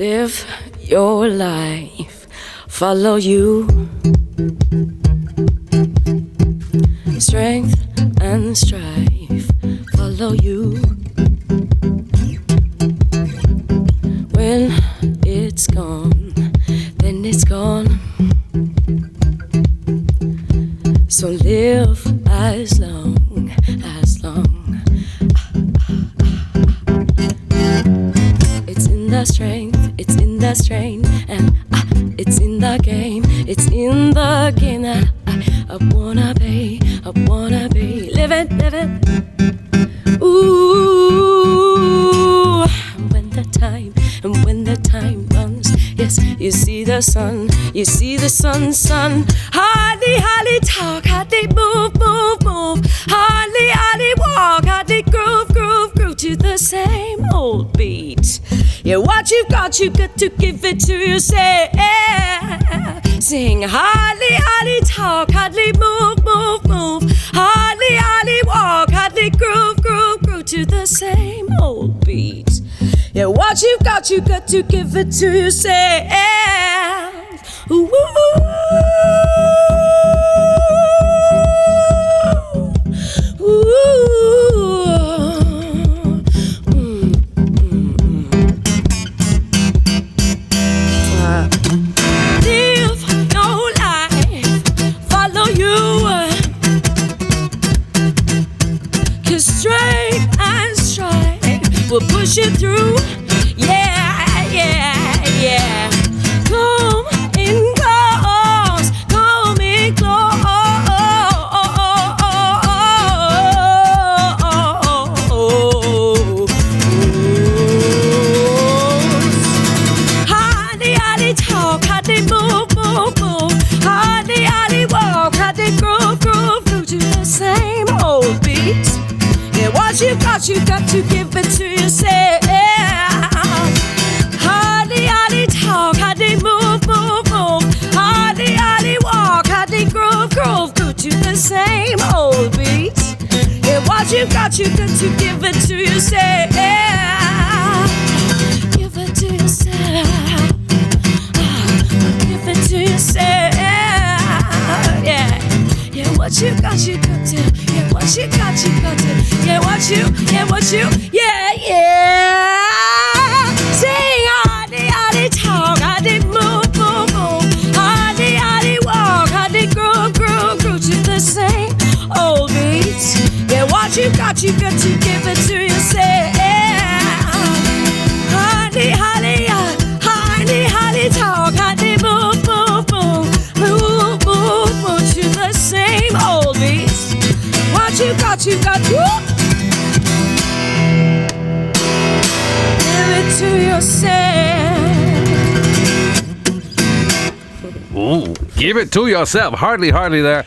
Live your life, follow you. Strength and strife, follow you. When it's gone, then it's gone. So live as long as long. It's in the strength, it's in the strain, and it's in the game, it's in the game that I wanna be, live it, live it. Ooh, when the time runs, yes, you see the sun, sun. Hardly talk, hardly move, hardly walk, hardly groove to the same old beat. Yeah, what you've got to give it to yourself. Sing, hardly talk, hardly move, hardly walk, hardly groove to the same old beat. Yeah, what you've got to give it to yourself. Ooh. Strength and strife will push you through. Yeah. Come in close, come in close. Hardly talk, hardly move, hardly walk, hardly groove to the same old beat. What you got to give it to yourself. Hardly talk, hardly move, hardly walk, hardly groove to the same old beat. Yeah, what you got to give it to yourself. Give it to yourself. Give it to yourself. Yeah, what you got to. Yeah, what you got to. Yeah, what you. Yeah. Sing, hardly talk, hardly move, hardly walk, hardly groove to the same old beat. Yeah, what you got to give it to yourself. Hardly talk, hardly move to the same old beat. What you got to give it to yourself. Ooh, give it to yourself. Hardly there.